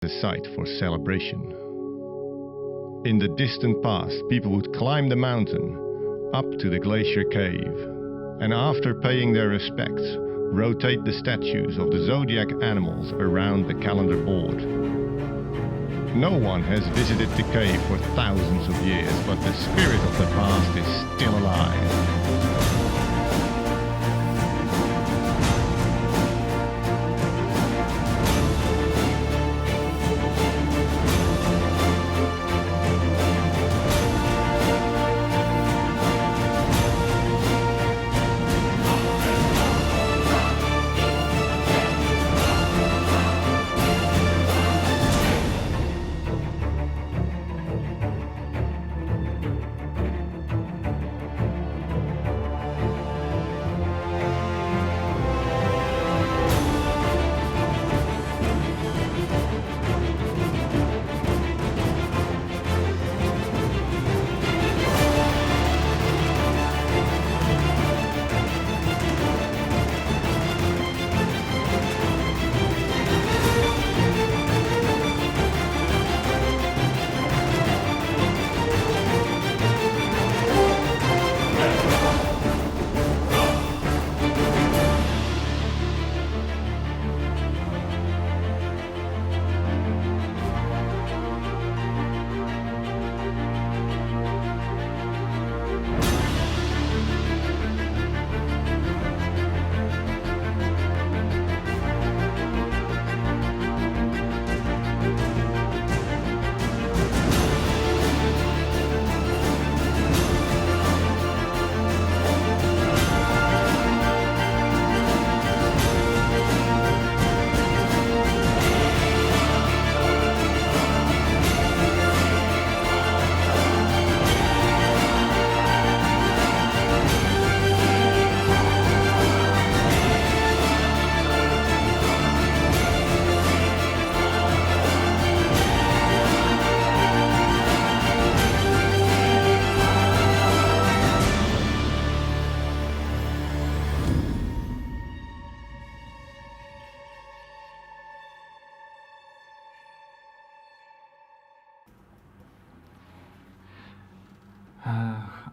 a site for celebration. In the distant past, people would climb the mountain up to the glacier cave, and after paying their respects, rotate the statues of the zodiac animals around the calendar board. No one has visited the cave for thousands of years, but the spirit of the past is still alive.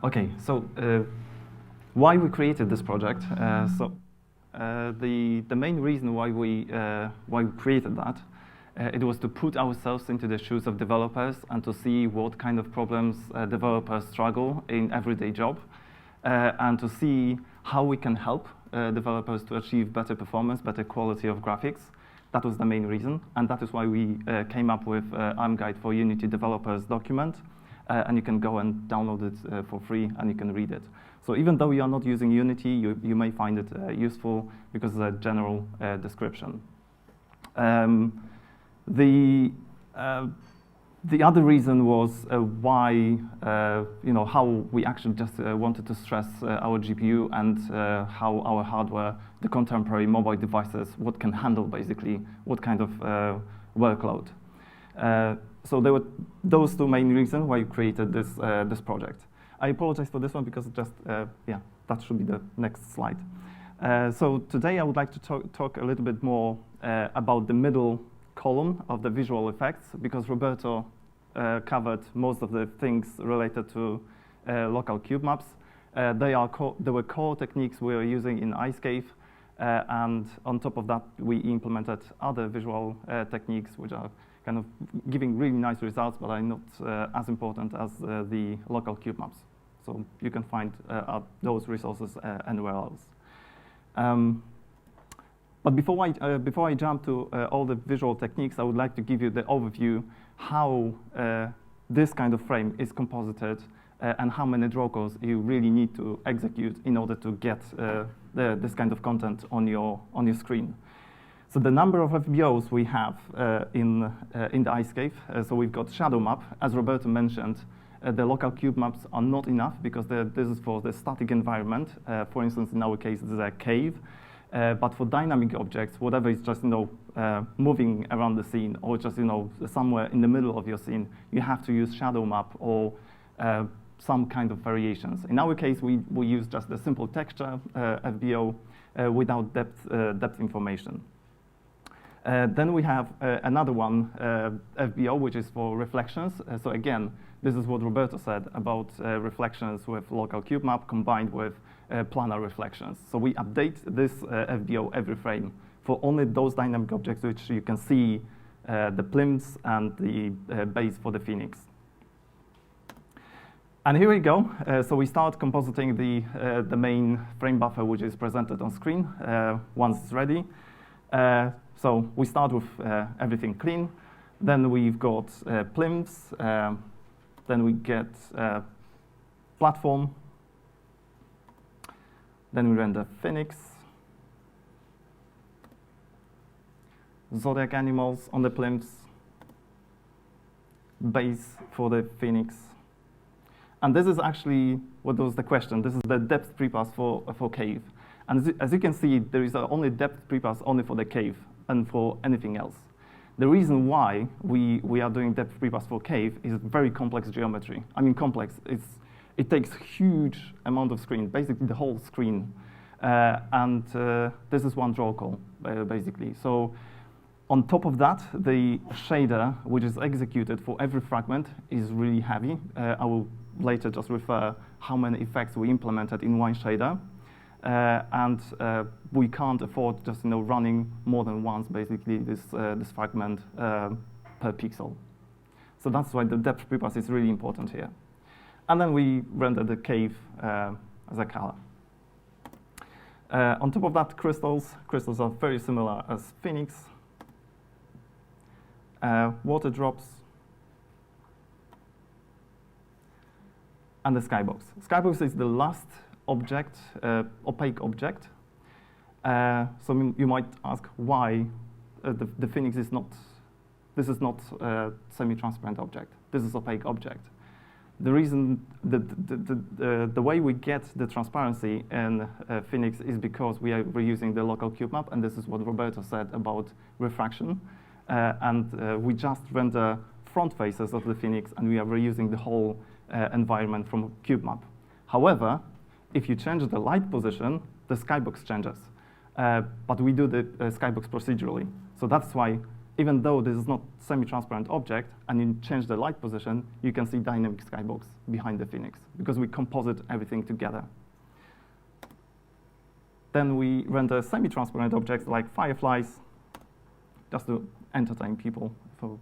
Okay, so why we created this project? The main reason why we created that it was to put ourselves into the shoes of developers and to see what kind of problems developers struggle in everyday job, and to see how we can help developers to achieve better performance, better quality of graphics. That was the main reason, and that is why we came up with ARM Guide for Unity Developers document. And you can go and download it for free, and you can read it. So even though you are not using Unity, you may find it useful because it's a general description. The other reason was why, how we actually just wanted to stress our GPU and how our hardware, the contemporary mobile devices, what can handle basically, what kind of workload. So there were those two main reasons why we created this project. I apologize for this one because just, that should be the next slide. So today I would like to talk a little bit more about the middle column of the visual effects, because Roberto covered most of the things related to local cube maps. There were core techniques we were using in Icecave, and on top of that we implemented other visual techniques which are kind of giving really nice results, but are not as important as the local cube maps. So you can find those resources anywhere else. But before I jump to all the visual techniques, I would like to give you the overview how this kind of frame is composited and how many draw calls you really need to execute in order to get this kind of content on your screen. So the number of FBOs we have in the Icecave, so we've got shadow map. As Roberto mentioned, the local cube maps are not enough because this is for the static environment. For instance, in our case, this is a cave. But for dynamic objects, whatever is just moving around the scene or just somewhere in the middle of your scene, you have to use shadow map or some kind of variations. In our case, we use just the simple texture FBO without depth information. Then we have another one, FBO, which is for reflections. So again, this is what Roberto said about reflections with local cube map combined with planar reflections. So we update this FBO every frame for only those dynamic objects which you can see the plimps and the base for the Phoenix. And here we go. So we start compositing the main frame buffer, which is presented on screen once it's ready. So we start with everything clean. Then we've got plimps. Then we get platform. Then we render Phoenix. Zodiac animals on the plimps. Base for the Phoenix. And this is actually what was the question. This is the depth prepass for cave. And as you can see, there is only depth prepass only for the cave and for anything else. The reason why we are doing depth prepass for cave is very complex geometry. I mean complex, it takes huge amount of screen, basically the whole screen. And this is one draw call, basically. So on top of that, the shader, which is executed for every fragment, is really heavy. I will later just refer how many effects we implemented in one shader. And we can't afford just running more than once, basically, this fragment per pixel. So that's why the depth prepass is really important here. And then we render the cave as a color. On top of that, crystals. Crystals are very similar as Phoenix. Water drops. And the skybox. Skybox is the last object, opaque object. So you might ask why the Phoenix is not, this is not a semi-transparent object. This is opaque object. The reason, the way we get the transparency in Phoenix is because we are reusing the local cube map, and this is what Roberto said about refraction. We just render front faces of the Phoenix, and we are reusing the whole environment from cube map. However, if you change the light position, the skybox changes. But we do the skybox procedurally. So that's why, even though this is not semi-transparent object, and you change the light position, you can see dynamic skybox behind the Phoenix, because we composite everything together. Then we render semi-transparent objects like fireflies, just to entertain people for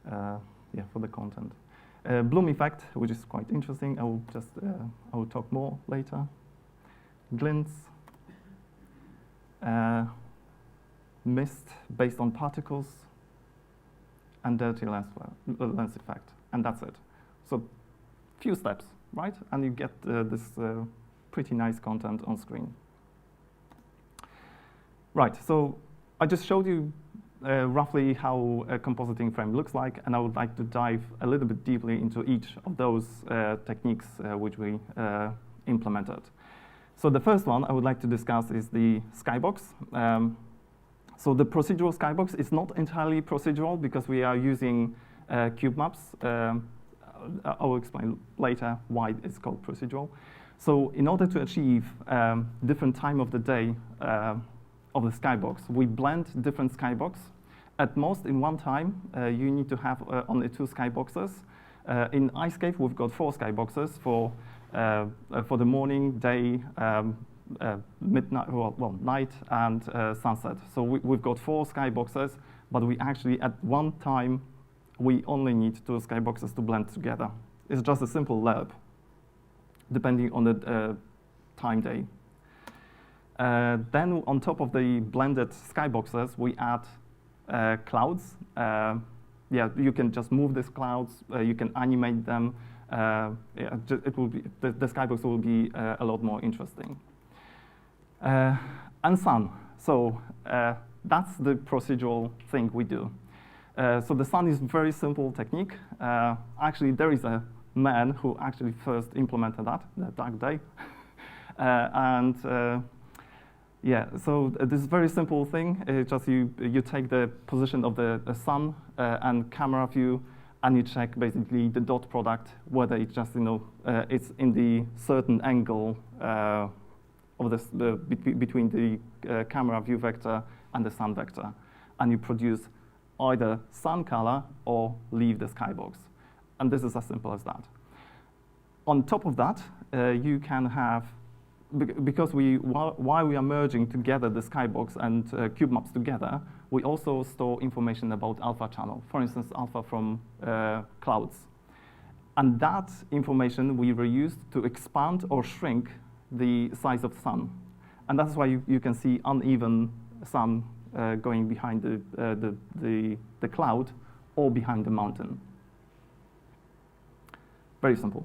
the content. Bloom effect, which is quite interesting. I will talk more later. Glints, mist based on particles, and dirty lens effect, and that's it. So, few steps, right? And you get this pretty nice content on screen. Right. So, I just showed you roughly how a compositing frame looks like, and I would like to dive a little bit deeply into each of those techniques which we implemented. So the first one I would like to discuss is the skybox. So the procedural skybox is not entirely procedural because we are using cube maps. I will explain later why it's called procedural. So in order to achieve different time of the day of the skybox, we blend different skybox. At most, in one time, you need to have only 2 skyboxes. In Ice Cave, we've got 4 skyboxes for the morning, day, midnight, night, and sunset. So we've got 4 skyboxes, but we actually, at one time, we only need 2 skyboxes to blend together. It's just a simple layup, depending on the time day. Then on top of the blended skyboxes, we add clouds. You can just move these clouds. You can animate them. It will be the skybox will be a lot more interesting. And sun. So that's the procedural thing we do. So the sun is a very simple technique. Actually, there is a man who actually first implemented that, the dark day, so this is a very simple thing. It's just you take the position of the sun and camera view, and you check basically the dot product, whether it's just it's in the certain angle of between the camera view vector and the sun vector. and you produce either sun color or leave the skybox. And this is as simple as that. On top of that, you can have, because while we are merging together the skybox and cube maps together, we also store information about alpha channel, for instance, alpha from clouds. And that information we reused to expand or shrink the size of sun. And that's why you can see uneven sun going behind the cloud or behind the mountain. Very simple.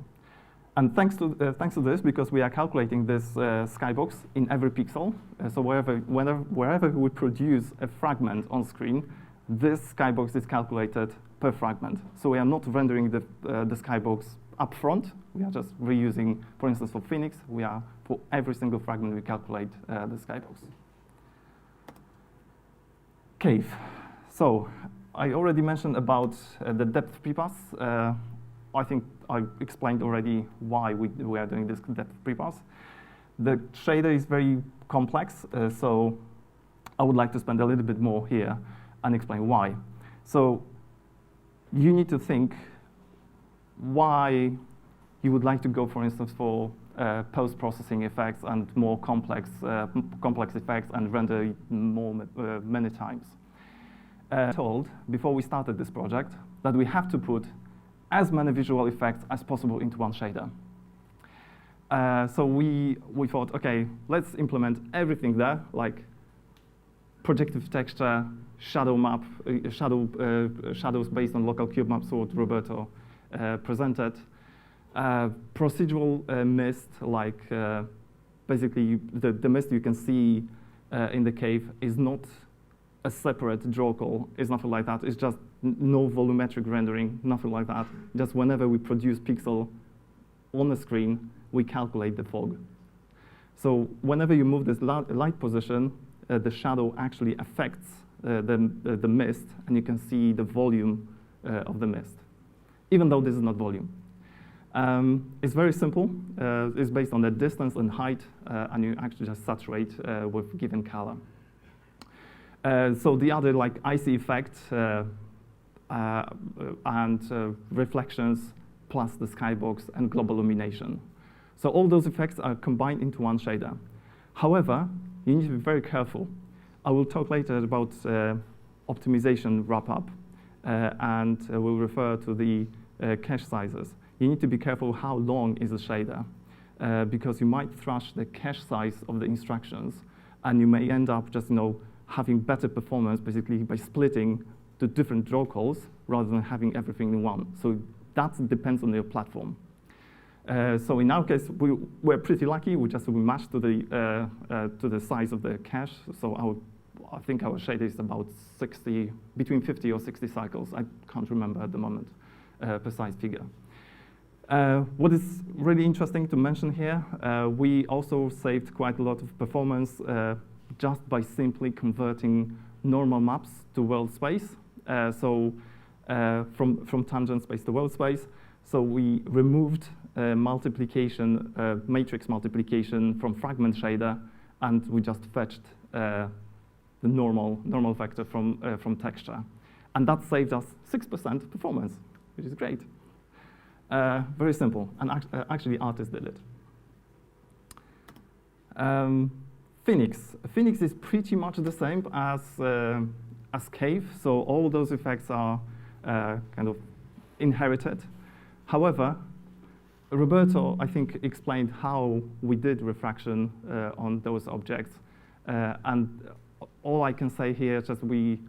And thanks to this, because we are calculating this skybox in every pixel, so wherever we produce a fragment on screen, this skybox is calculated per fragment. So we are not rendering the skybox up front. We are just reusing, for instance, for Phoenix, for every single fragment, we calculate the skybox. Cave. So I already mentioned about the depth prepass. I think I explained already why we are doing this depth prepass. The shader is very complex, so I would like to spend a little bit more here and explain why. So you need to think why you would like to go, for instance, for post-processing effects and more complex effects and render many times. Told before we started this project that we have to put as many visual effects as possible into one shader. So we thought, okay, let's implement everything there, like projective texture, shadow map, shadows based on local cube maps, what Roberto presented. Procedural mist, like basically the mist you can see in the cave is not a separate draw call. It's nothing like that. It's just no volumetric rendering, nothing like that. Just whenever we produce pixel on the screen, we calculate the fog. So whenever you move this light position, the shadow actually affects the mist, and you can see the volume of the mist, even though this is not volume. It's very simple. It's based on the distance and height, and you actually just saturate with given color. So the other, like icy effect and reflections, plus the skybox and global illumination. So all those effects are combined into one shader. However, you need to be very careful. I will talk later about optimization wrap-up, and we'll refer to the cache sizes. You need to be careful how long is a shader, because you might thrash the cache size of the instructions, and you may end up just having better performance basically by splitting the different draw calls rather than having everything in one. So that depends on your platform. So in our case, we're pretty lucky. We matched to the size of the cache. So I think our shader is about between 50 or 60 cycles. I can't remember at the moment precise figure. What is really interesting to mention here, we also saved quite a lot of performance just by simply converting normal maps to world space. So from tangent space to world space. So we removed multiplication, matrix multiplication from fragment shader, and we just fetched the normal vector from texture. And that saved us 6% performance, which is great. Very simple, and actually artists did it. Phoenix is pretty much the same as Cave, so all those effects are kind of inherited. However, Roberto, I think, explained how we did refraction on those objects, and all I can say here is just we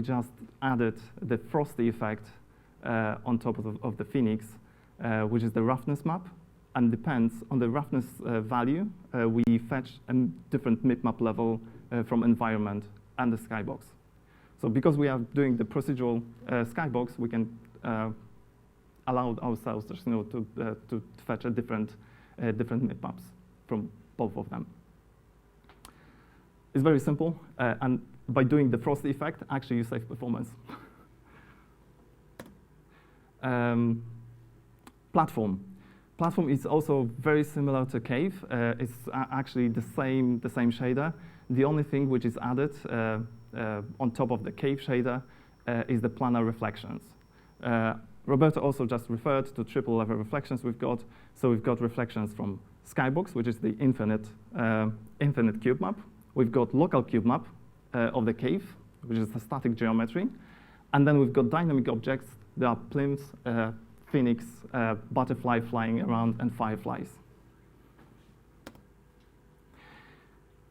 just added the frosty effect on top of the Phoenix, which is the roughness map, and depends on the roughness value. We fetch a different mipmap level from environment and the skybox. So because we are doing the procedural skybox, we can allow ourselves just, to fetch a different mipmaps from both of them. It's very simple, and by doing the frosty effect, actually you save performance. Platform is also very similar to Cave. It's actually the same shader. The only thing which is added on top of the cave shader is the planar reflections. Roberto also just referred to triple level reflections we've got. So we've got reflections from skybox, which is the infinite cube map. We've got local cube map of the cave, which is the static geometry. And then we've got dynamic objects. There are plimps, phoenix, butterfly flying around, and fireflies.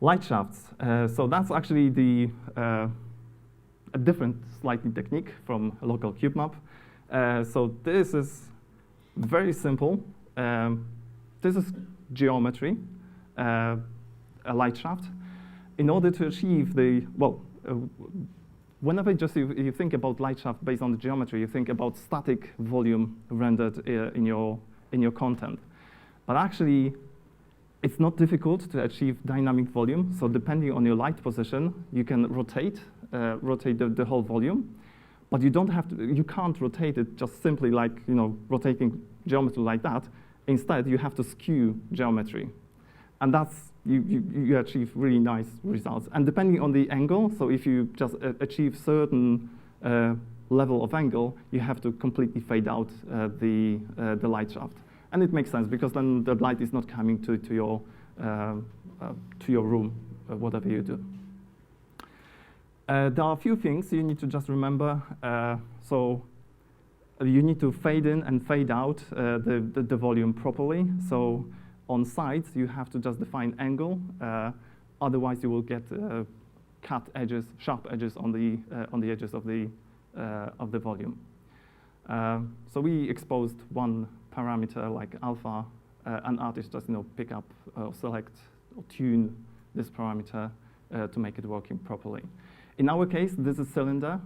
Light shafts. So that's actually a different slightly technique from a local cube map. So this is very simple. This is geometry, a light shaft. In order to achieve whenever you think about light shaft based on the geometry, you think about static volume rendered in your content. But actually, it's not difficult to achieve dynamic volume. So depending on your light position, you can rotate the whole volume. But you can't rotate it just simply like rotating geometry like that. Instead, you have to skew geometry. And that's, you achieve really nice results. And depending on the angle, so if you just achieve certain level of angle, you have to completely fade out the light shaft. And it makes sense, because then the light is not coming to your room, whatever you do. There are a few things you need to just remember. So you need to fade in and fade out the volume properly. So on sides, you have to just define angle. Otherwise, you will get cut edges, sharp edges on the edges of the volume. So we exposed one parameter like alpha. An artist just pick up or select or tune this parameter to make it working properly. In our case, this is cylinder,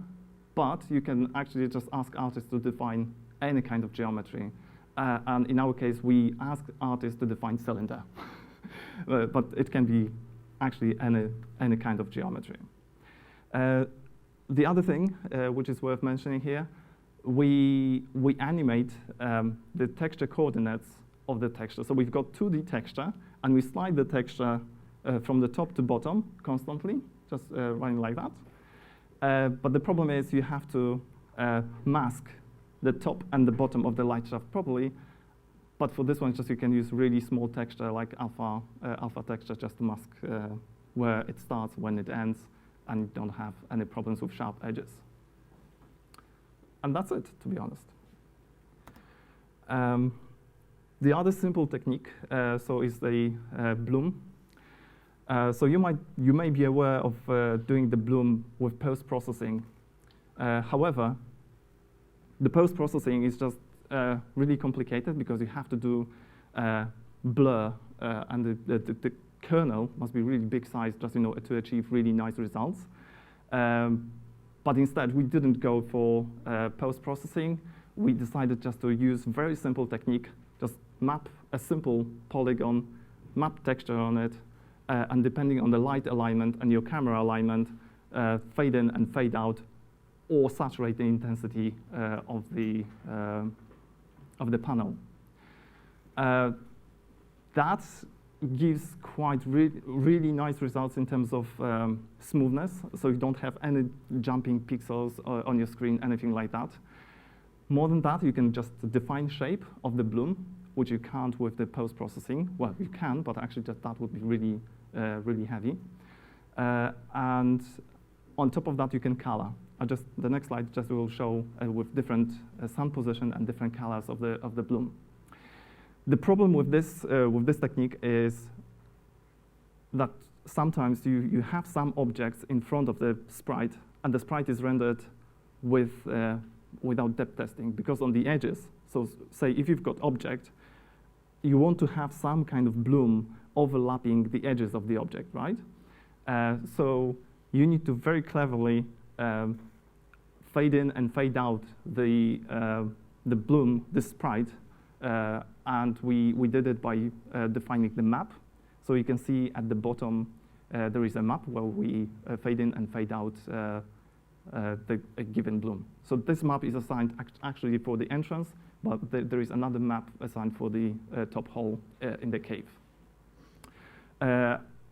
but you can actually just ask artists to define any kind of geometry. And in our case, we ask artists to define cylinder. But it can be actually any kind of geometry. The other thing, which is worth mentioning here, we animate the texture coordinates of the texture. So we've got 2D texture, and we slide the texture from the top to bottom constantly, just running like that. But the problem is you have to mask the top and the bottom of the light shaft properly. But for this one, just you can use really small texture like alpha texture just to mask where it starts, when it ends, and you don't have any problems with sharp edges. And that's it, to be honest. The other simple technique is the bloom. So you may be aware of doing the bloom with post-processing. However, the post-processing is just really complicated because you have to do blur, and the kernel must be really big size just to achieve really nice results. But instead, we didn't go for post-processing. We decided just to use very simple technique, just map a simple polygon, map texture on it, and depending on the light alignment and your camera alignment, fade in and fade out, or saturate the intensity of the panel. That gives quite really nice results in terms of smoothness, so you don't have any jumping pixels on your screen, anything like that. More than that, you can just define shape of the bloom, which you can't with the post-processing. Well, you can, but actually that would be really, really heavy. And on top of that, you can color. The next slide just will show with different sun position and different colors of the bloom. The problem with this technique is that sometimes you have some objects in front of the sprite, and the sprite is rendered without depth testing, because on the edges, so say if you've got object, you want to have some kind of bloom overlapping the edges of the object, right? So you need to very cleverly fade in and fade out the bloom, the sprite, and we did it by defining the map. So you can see at the bottom there is a map where we fade in and fade out a given bloom. So this map is assigned actually for the entrance, but there is another map assigned for the top hole in the cave.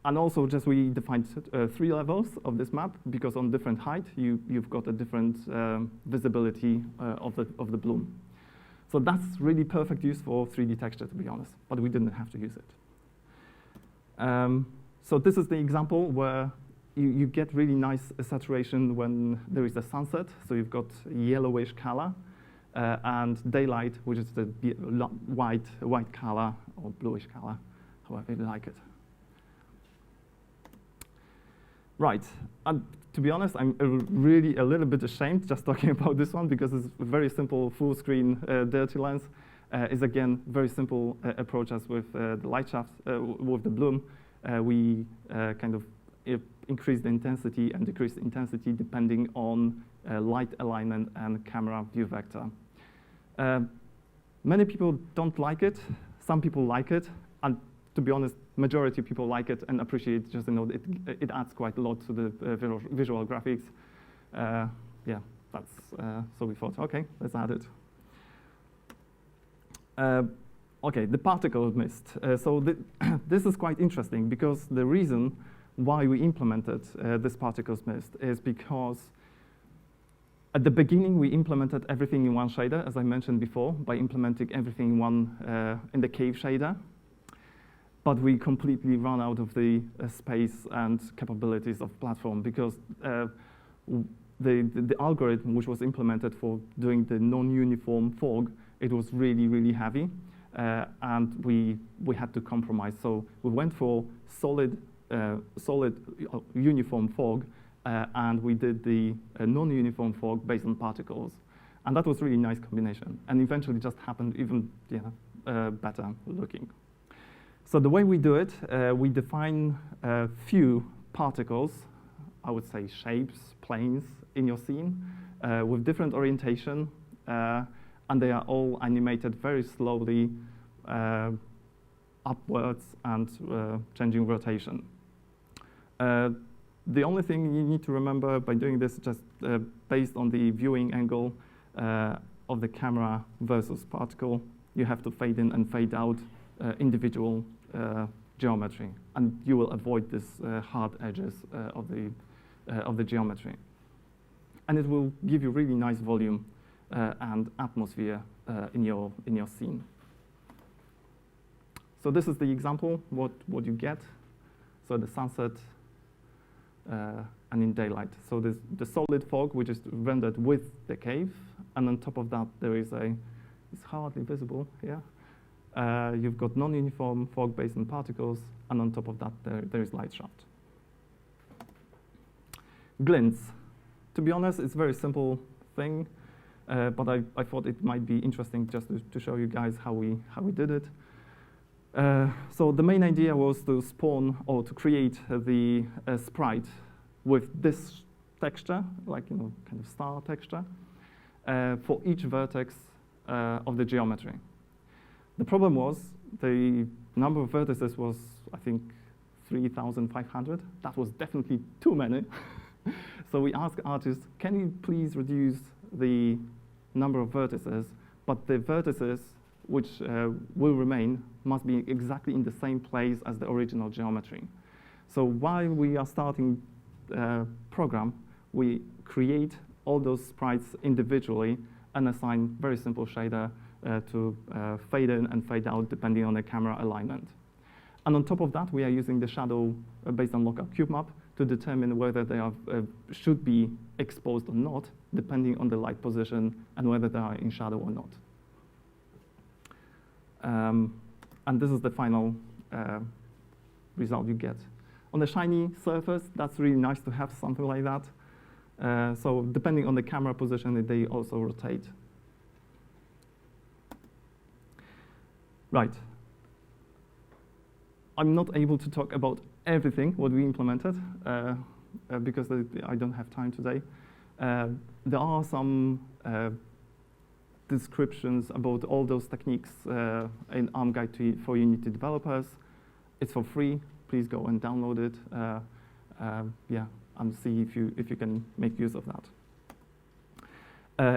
And also, just we defined 3 levels of this map, because on different height, you've got a different visibility of the bloom. So that's really perfect use for 3D texture, to be honest, but we didn't have to use it. So this is the example where you get really nice saturation when there is a sunset. So you've got yellowish color, and daylight, which is the white color or bluish color, however you like it. Right, and to be honest, I'm really a little bit ashamed just talking about this one, because it's a very simple full screen dirty lens. Is again very simple approach as with the light shaft, with the bloom. We kind of increase the intensity and decrease the intensity depending on light alignment and camera view vector. Many people don't like it. Some people like it, and to be honest, majority of people like it and appreciate just, it adds quite a lot to the visual graphics. Yeah, that's, so we thought, okay, let's add it. Okay, the particle mist. So this is quite interesting, because the reason why we implemented this particles mist is because at the beginning we implemented everything in one shader, as I mentioned before, by implementing everything in one in the cave shader. But we completely ran out of the space and capabilities of platform, because the algorithm which was implemented for doing the non-uniform fog, it was really, really heavy, and we had to compromise. So we went for solid uniform fog, and we did the non-uniform fog based on particles, and that was really nice combination. And eventually, just happened even better looking. So the way we do it, we define a few particles, I would say shapes, planes in your scene, with different orientation, and they are all animated very slowly upwards and changing rotation. The only thing you need to remember by doing this, just based on the viewing angle of the camera versus particle, you have to fade in and fade out individual geometry, and you will avoid this hard edges of the geometry. And it will give you really nice volume and atmosphere in your scene. So this is the example, what you get. So the sunset and in daylight. So there's the solid fog, which is rendered with the cave, and on top of that there is it's hardly visible here. You've got non-uniform fog based on particles, and on top of that there is light shaft. Glints. To be honest, it's a very simple thing, but I thought it might be interesting just to show you guys how we did it. So the main idea was to spawn or to create the sprite with this texture, like kind of star texture, for each vertex of the geometry. The problem was the number of vertices was, I think, 3,500. That was definitely too many. So we asked artists, can you please reduce the number of vertices, but the vertices which will remain must be exactly in the same place as the original geometry. So while we are starting program, we create all those sprites individually and assign very simple shader to fade in and fade out depending on the camera alignment. And on top of that, we are using the shadow based on local cube map to determine whether they are, should be exposed or not, depending on the light position and whether they are in shadow or not. And this is the final result you get. On the shiny surface, that's really nice to have something like that. So depending on the camera position, they also rotate. Right. I'm not able to talk about everything what we implemented because I don't have time today. There are some descriptions about all those techniques in ARM Guide for Unity developers. It's for free. Please go and download it. Yeah, and see if you can make use of that.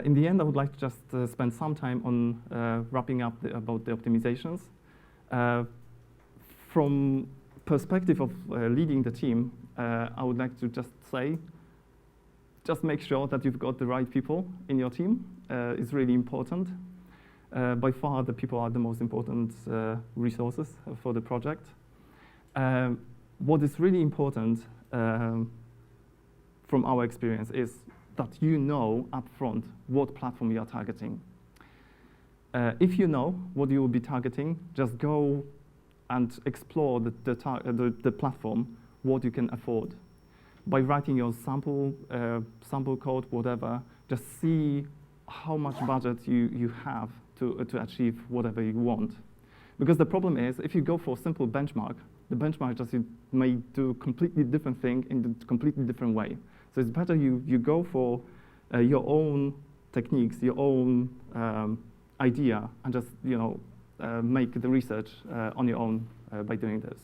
In the end, I would like to just spend some time on wrapping up about the optimizations. From perspective of leading the team, I would like to just say, just make sure that you've got the right people in your team. It's really important. By far, the people are the most important resources for the project. What is really important from our experience is that you know upfront what platform you are targeting. If you know what you will be targeting, just go and explore the platform, what you can afford. By writing your sample code, whatever, just see how much budget you have to achieve whatever you want. Because the problem is, if you go for a simple benchmark, the benchmark just may do a completely different thing in a completely different way. So it's better you go for your own techniques, your own idea, and just make the research on your own by doing this.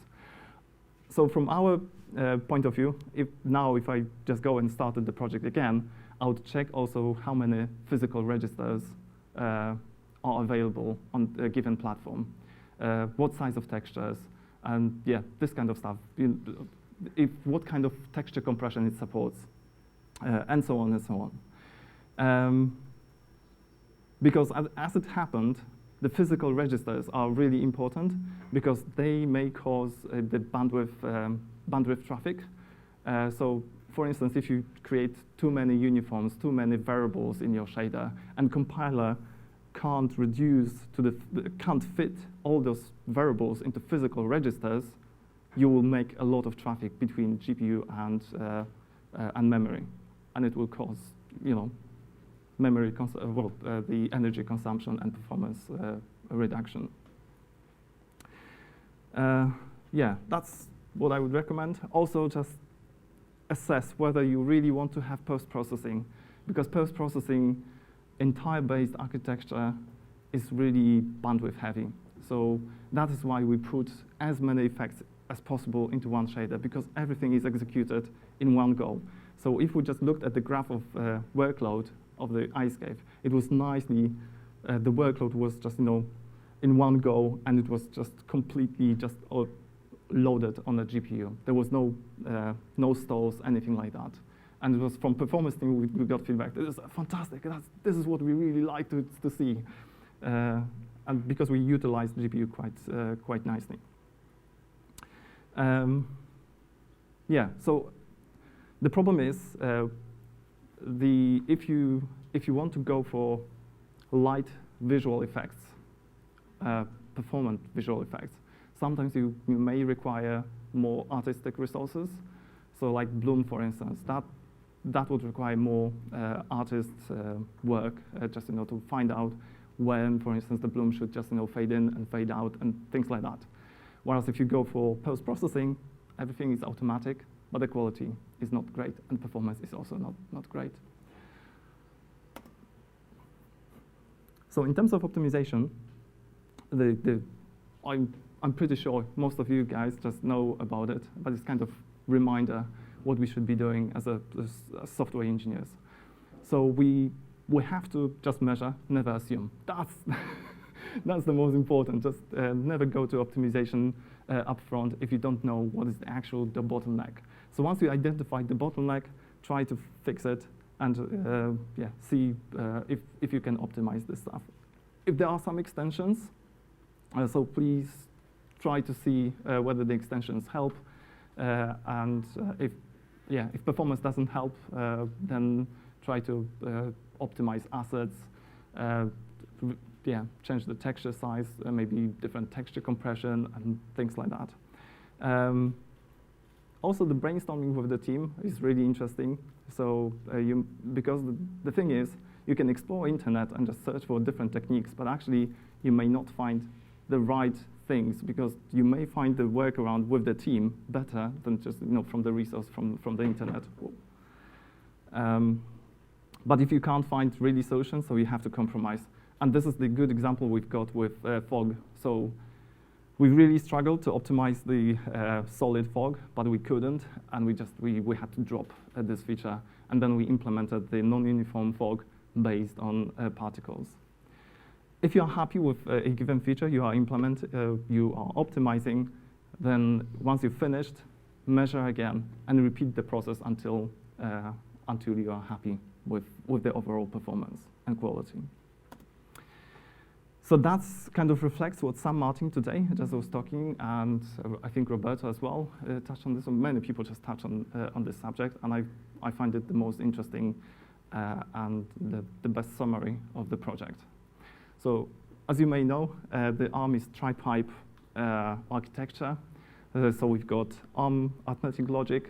So from our point of view, if I just go and started the project again, I would check also how many physical registers are available on a given platform, what size of textures, and yeah, this kind of stuff. What kind of texture compression it supports, and so on and so on. Because as it happened, the physical registers are really important because they may cause the bandwidth traffic. So, for instance, if you create too many uniforms, too many variables in your shader, and compiler can't fit all those variables into physical registers, you will make a lot of traffic between GPU and memory, and it will cause, the energy consumption and performance reduction. Yeah, that's what I would recommend. Also, just assess whether you really want to have post-processing, because post-processing in tile-based architecture is really bandwidth heavy. So that is why we put as many effects as possible into one shader, because everything is executed in one go. So if we just looked at the graph of workload of the iScape, it was nicely, the workload was just in one go, and it was just completely loaded on the GPU. There was no stalls, anything like that. And it was from performance team, we got feedback. This is fantastic. This is what we really like to see. And because we utilized GPU quite nicely. Yeah, so the problem is, if you want to go for light visual effects, performant visual effects, sometimes you may require more artistic resources. So like Bloom, for instance, that would require more artist work, just to find out when, for instance, the bloom should just fade in and fade out and things like that. Whereas if you go for post-processing, everything is automatic, but the quality is not great, and performance is also not great. So in terms of optimization, I'm pretty sure most of you guys just know about it, but it's kind of reminder what we should be doing as software engineers. So we have to just measure, never assume. That's the most important. Just never go to optimization up front if you don't know what is the bottleneck. So once you identify the bottleneck, try to fix it and see if you can optimize this stuff. If there are some extensions, so please try to see whether the extensions help. And if performance doesn't help, then try to optimize assets, change the texture size, maybe different texture compression and things like that. Also, the brainstorming with the team is really interesting. So because the thing is, you can explore internet and just search for different techniques, but actually you may not find the right things, because you may find the workaround with the team better than just from the resource from the internet. But if you can't find really solutions, so you have to compromise. And this is the good example we've got with fog. So we really struggled to optimize the solid fog, but we couldn't, and we had to drop this feature. And then we implemented the non-uniform fog based on particles. If you are happy with a given feature you are optimizing, Then once you've finished, measure again and repeat the process until you are happy with the overall performance and quality. So that's kind of reflects what Sam Martin today just was talking, and I think Roberto as well touched on this. Many people just touched on this subject, and I find it the most interesting and the best summary of the project. So as you may know, the ARM is tri-pipe architecture. So we've got ARM arithmetic logic,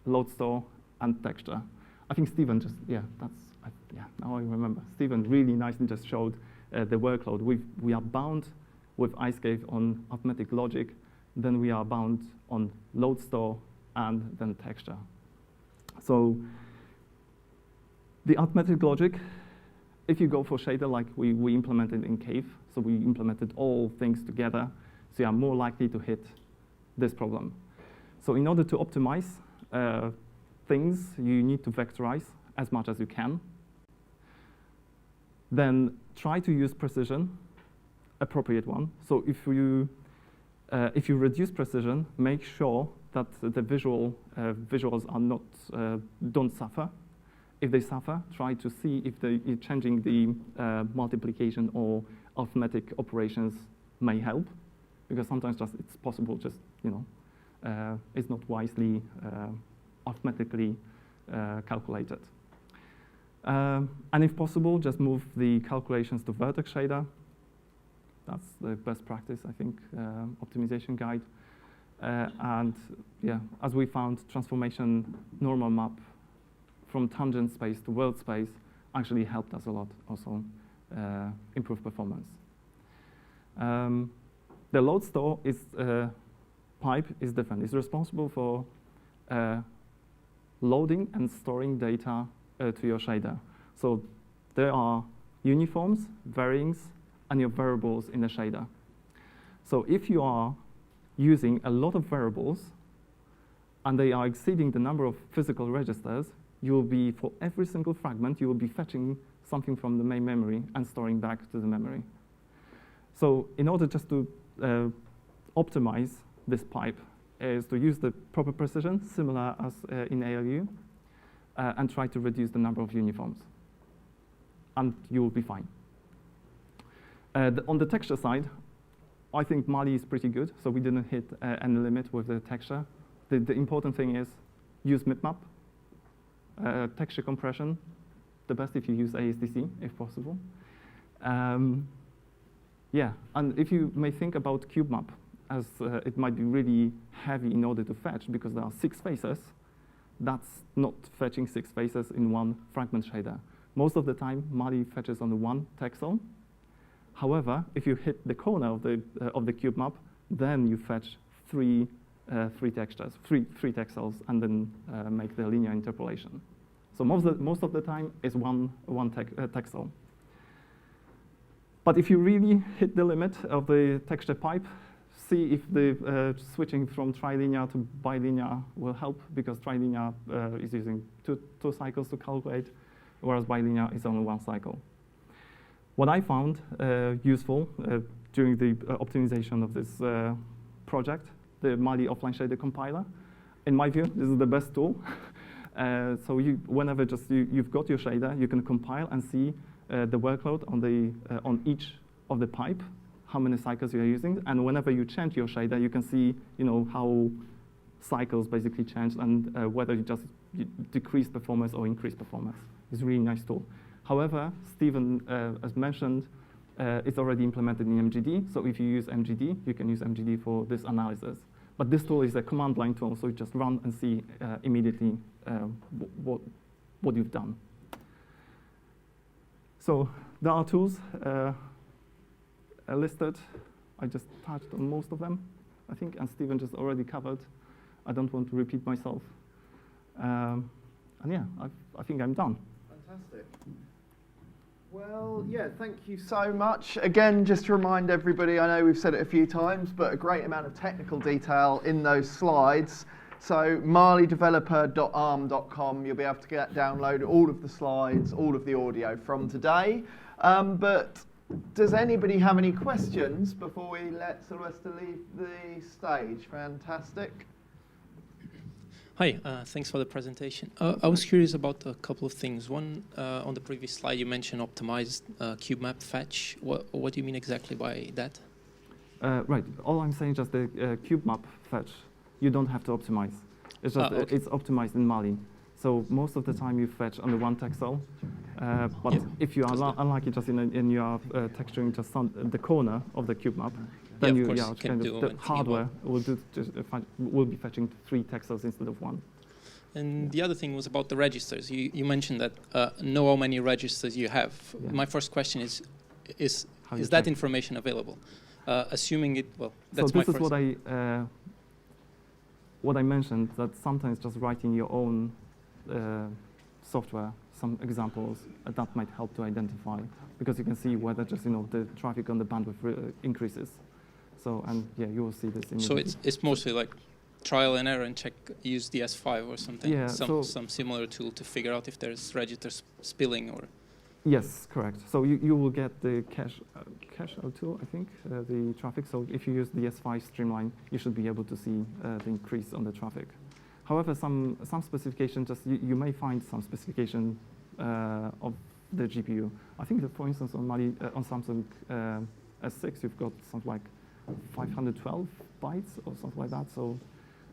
load store, and texture. I think Stephen just, now I remember. Stephen really nicely just showed the workload. We are bound with Icecave on arithmetic logic, then we are bound on load store, and then texture. So the arithmetic logic, if you go for shader like we implemented in Cave, so we implemented all things together, so you are more likely to hit this problem. So in order to optimize things, you need to vectorize as much as you can. Then try to use precision, appropriate one. So if you reduce precision, make sure that the visuals are not don't suffer. If they suffer, try to see if you're changing the multiplication or arithmetic operations may help, because sometimes just it's possible just it's not wisely arithmetically calculated. And if possible, just move the calculations to vertex shader. That's the best practice, I think, optimization guide. And yeah, as we found, transformation normal map from tangent space to world space actually helped us a lot, also improve performance. The load store pipe is different. It's responsible for loading and storing data to your shader. So there are uniforms, varyings, and your variables in the shader. So if you are using a lot of variables and they are exceeding the number of physical registers, you will be, for every single fragment, you will be fetching something from the main memory and storing back to the memory. So in order just to optimize this pipe is to use the proper precision, similar as in ALU, and try to reduce the number of uniforms. And you will be fine. On the texture side, I think Mali is pretty good, so we didn't hit any limit with the texture. The important thing is use mipmap, texture compression, the best if you use ASDC, if possible. Yeah, and if you may think about CubeMap, as it might be really heavy in order to fetch, because there are 6 faces, that's not fetching 6 faces in one fragment shader. Most of the time, Mali fetches on the one texel. However, if you hit the corner of the cube map, then you fetch three textures, three texels, and then make the linear interpolation. So most of the time is one texel. But if you really hit the limit of the texture pipe, see if the switching from trilinear to bilinear will help, because trilinear is using two cycles to calculate, whereas bilinear is only 1 cycle. What I found useful during the optimization of this project, the Mali offline shader compiler, in my view, this is the best tool. So whenever you've got your shader, you can compile and see the workload on each of the pipe, how many cycles you are using, and whenever you change your shader, you can see how cycles basically change and whether you decrease performance or increase performance. It's a really nice tool. However, Stephen, as mentioned, it's already implemented in MGD. So if you use MGD, you can use MGD for this analysis. But this tool is a command line tool, so you just run and see immediately what you've done. So there are tools listed. I just touched on most of them, I think, and Stephen just already covered. I don't want to repeat myself. And yeah, I think I'm done. Fantastic. Well, yeah, thank you so much. Again, just to remind everybody, I know we've said it a few times, but a great amount of technical detail in those slides. So malideveloper.arm.com, you'll be able to download all of the slides, all of the audio from today. But Does anybody have any questions before we let Sylwester leave the stage? Fantastic. Hi, thanks for the presentation. I was curious about a couple of things. One, on the previous slide, you mentioned optimized cube map fetch. What do you mean exactly by that? Right. All I'm saying is just the cube map fetch. You don't have to optimize. It's just Okay. it's optimized in Mali. So most of the time you fetch on the one texel. But if you are unlucky just in your texturing just on the corner of the cube map, then of course, can kind do of the anything you hardware will be fetching 3 texels instead of 1. And the other thing was about the registers. You mentioned that know how many registers you have. Yeah. My first question is How you that check. information available? Assuming it, well, that's so my this first. is what I mentioned, that sometimes just writing your own software, some examples, that might help to identify, because you can see whether just the traffic on the bandwidth increases. So, and yeah, you will see this So immediately. it's mostly like trial and error and check, use the S5 or something, Yeah, some similar tool to figure out if there's registers spilling or. Yes, correct. So you will get the cache L2, I think, the traffic. So if you use the S5 streamline, you should be able to see the increase on the traffic. However, some specification, just you may find some specification of the GPU. I think that, for instance, on on Samsung S6, you've got something like 512 bytes or something like that. So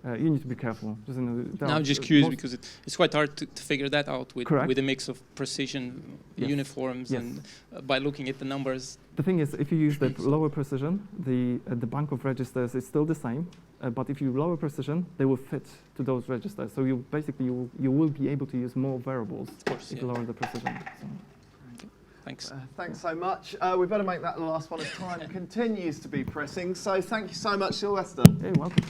you need to be careful. Just, Now I'm just curious because it's quite hard to figure that out with a mix of precision, Yes. uniforms, Yes. and by looking at the numbers. The thing is, if you use that lower precision, the bank of registers is still the same. But if you lower precision, they will fit to those registers. So you basically you will be able to use more variables Of course, if you lower the precision. So. Thanks. Thanks so much. We better make that the last one as time continues to be pressing. So thank you so much, Sylwester. Hey, welcome.